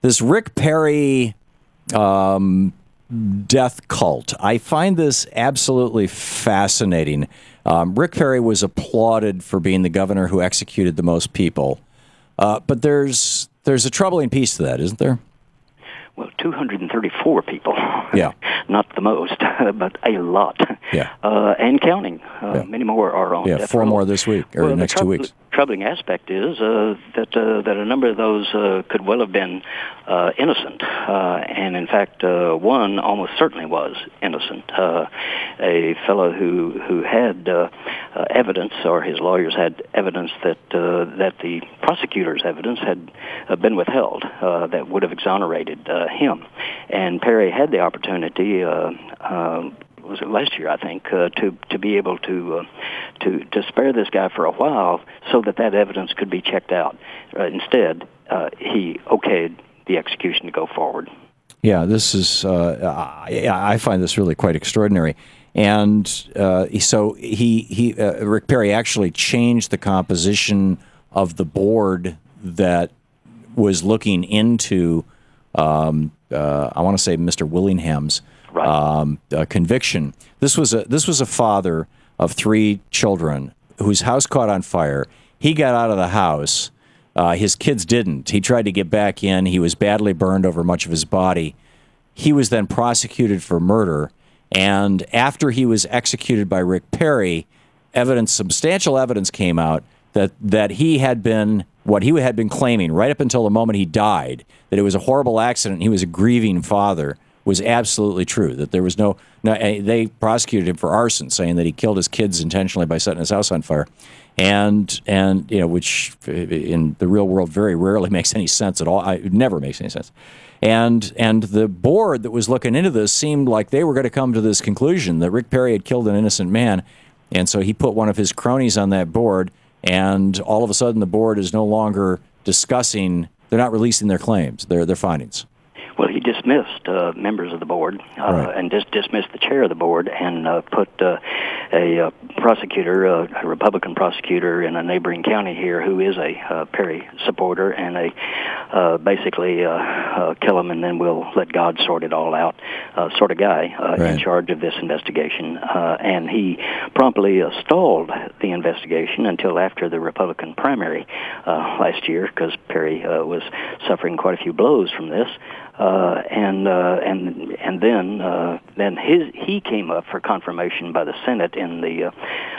this Rick Perry death cult. I find this absolutely fascinating. Rick Perry was applauded for being the governor who executed the most people. But there's a troubling piece to that, isn't there? Well, 234 people. Yeah. Not the most, but a lot. Yeah. And counting. Many more are on death row. 4 more this week, or next 2 weeks. The troubling aspect is that a number of those could well have been innocent. And in fact, one almost certainly was innocent. A fellow who had evidence, or his lawyers had evidence that the prosecutor's evidence had been withheld that would have exonerated him. And Perry had the opportunity, was it last year, I think, to be able to spare this guy for a while so that evidence could be checked out. Instead, he okayed the execution to go forward. Yeah, this is, I find this really quite extraordinary. And so Rick Perry actually changed the composition of the board that was looking into, I want to say, Mr. Willingham's conviction. This was a father of 3 children whose house caught on fire. He got out of the house. His kids didn't. He tried to get back in. He was badly burned over much of his body. He was then prosecuted for murder. And after he was executed by Rick Perry, substantial evidence came out that he had been, what he had been claiming right up until the moment he died, that it was a horrible accident and he was a grieving father, was absolutely true. That there was no, they prosecuted him for arson, saying that he killed his kids intentionally by setting his house on fire. And which in the real world very rarely makes any sense at all. It never makes any sense. And the board that was looking into this seemed like they were going to come to this conclusion that Rick Perry had killed an innocent man. And so he put one of his cronies on that board, and all of a sudden the board is no longer discussing, they're not releasing their claims, their findings. Well, he dismissed members of the board and dismissed the chair of the board and put a prosecutor, a Republican prosecutor in a neighboring county here who is a Perry supporter and basically kill him and then we'll let God sort it all out sort of guy in charge of this investigation. And he promptly stalled the investigation until after the Republican primary last year because Perry was suffering quite a few blows from this. And then he came up for confirmation by the Senate in the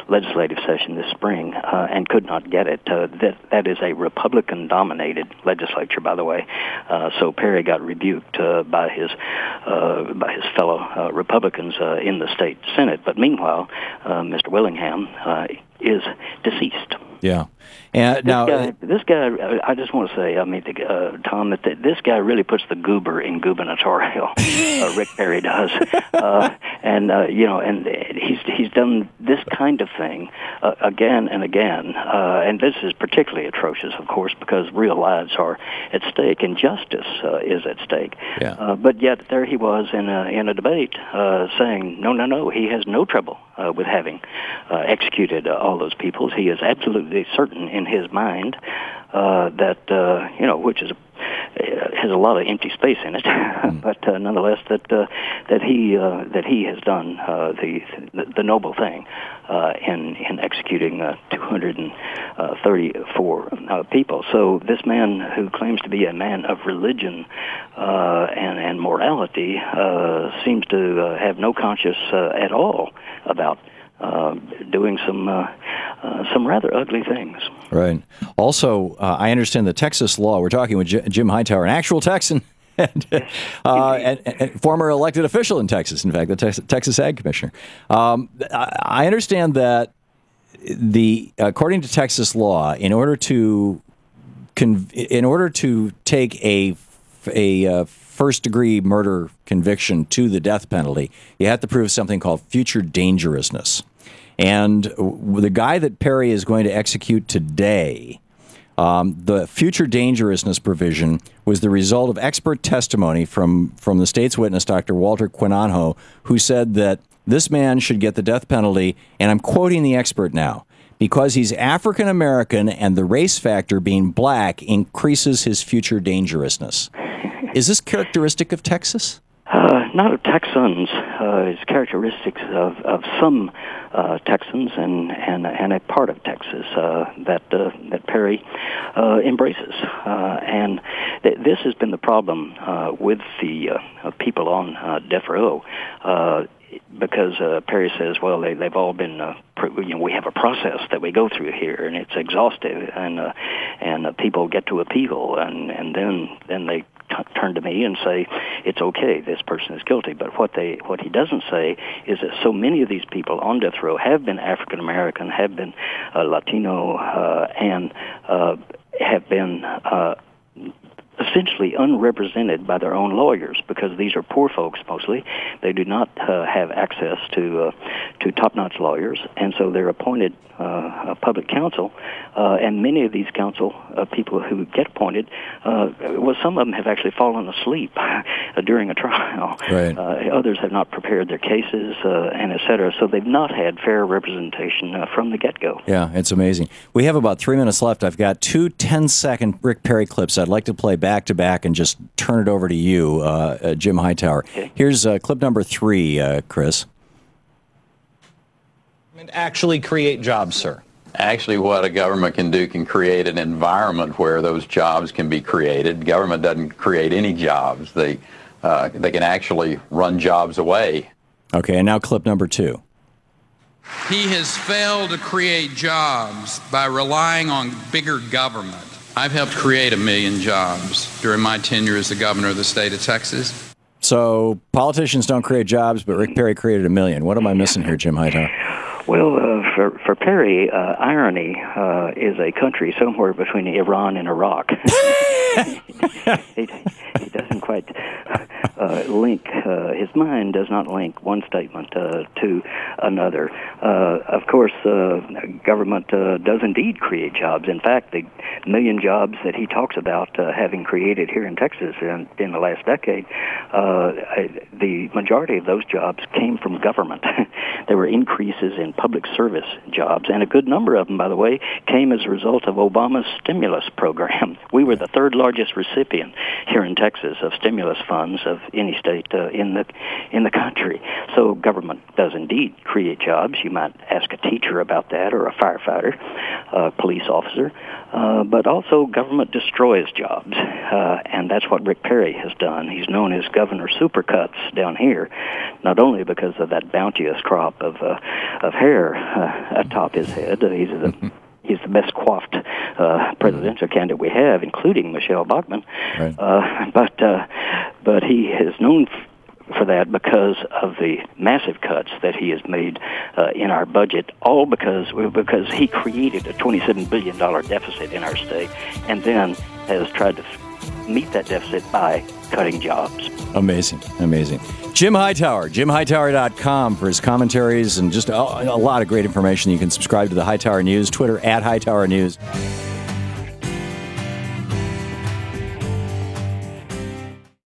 legislative session this spring and could not get it. That is a Republican-dominated legislature, by the way. So Perry got rebuked by his fellow Republicans in the state Senate. But meanwhile, Mr. Willingham is deceased. Yeah. And this guy, I just want to say, Tom, that this guy really puts the Guber in Gubernatorial. Rick Perry does, and he's done this kind of thing again and again, and this is particularly atrocious, of course, because real lives are at stake and justice is at stake. Yeah. But yet there he was in a debate saying, no, he has no trouble with having executed all those people. He is absolutely certain in his mind that which is has a lot of empty space in it, but nonetheless that he has done the noble thing in executing 234 people. So this man who claims to be a man of religion and morality seems to have no conscience at all about doing some rather ugly things. Right. Also, I understand the Texas law. We're talking with Jim Hightower, an actual Texan, and former elected official in Texas. In fact, the Texas Ag Commissioner. I understand that according to Texas law, in order to take a first-degree murder conviction to the death penalty, you have to prove something called future dangerousness. And the guy that Perry is going to execute today, the future dangerousness provision was the result of expert testimony from the state's witness, Dr. Walter Quinanjo, who said that this man should get the death penalty, and I'm quoting the expert now, because he's African American and the race factor being black increases his future dangerousness. Is this characteristic of Texas? Not of Texans. It's characteristics of some Texans and a part of Texas that Perry embraces. And this has been the problem with the people on death row. Because Perry says, well, they've all been, we have a process that we go through here, and it's exhaustive, and people get to appeal, and then they turn to me and say, it's okay, this person is guilty. But what he doesn't say is that so many of these people on death row have been African American, have been Latino, and have been essentially unrepresented by their own lawyers, because these are poor folks mostly. They do not have access to top-notch lawyers, and so they're appointed public counsel, and many of these counsel people who get appointed, some of them have actually fallen asleep during a trial. Right. Others have not prepared their cases, and et cetera, so they've not had fair representation from the get-go. Yeah, it's amazing. We have about 3 minutes left. I've got 2 10-second Rick Perry clips I'd like to play back-to-back and just turn it over to you, Jim Hightower. Okay. Here's clip number 3, Chris. Actually create jobs, sir. Actually, what a government can do can create an environment where those jobs can be created. Government doesn't create any jobs. They can actually run jobs away. Okay, and now clip number 2. He has failed to create jobs by relying on bigger government. I've helped create 1 million jobs during my tenure as the governor of the state of Texas. So politicians don't create jobs, but Rick Perry created 1 million. What am I missing here, Jim Hightower? Well, for Perry, irony is a country somewhere between Iran and Iraq. He doesn't quite link, his mind does not link one statement to another. Of course, government does indeed create jobs. In fact, the 1 million jobs that he talks about having created here in Texas in the last decade, the majority of those jobs came from government. There were increases in public service jobs, and a good number of them, by the way, came as a result of Obama's stimulus program. We were the third largest recipient here in Texas of stimulus funds of any state in the country. So government does indeed create jobs. You might ask a teacher about that, or a firefighter, a police officer. But also government destroys jobs, and that's what Rick Perry has done. He's known as Governor Supercuts down here, not only because of that bounteous crop of hair atop his head. He's the best coiffed presidential candidate we have, including Michelle Bachmann. Right. But he is known for that because of the massive cuts that he has made in our budget, all because he created a $27 billion deficit in our state, and then has tried to meet that deficit by cutting jobs. Amazing, amazing. Jim Hightower, JimHightower.com for his commentaries and just a lot of great information. You can subscribe to the Hightower News, Twitter @Hightower News.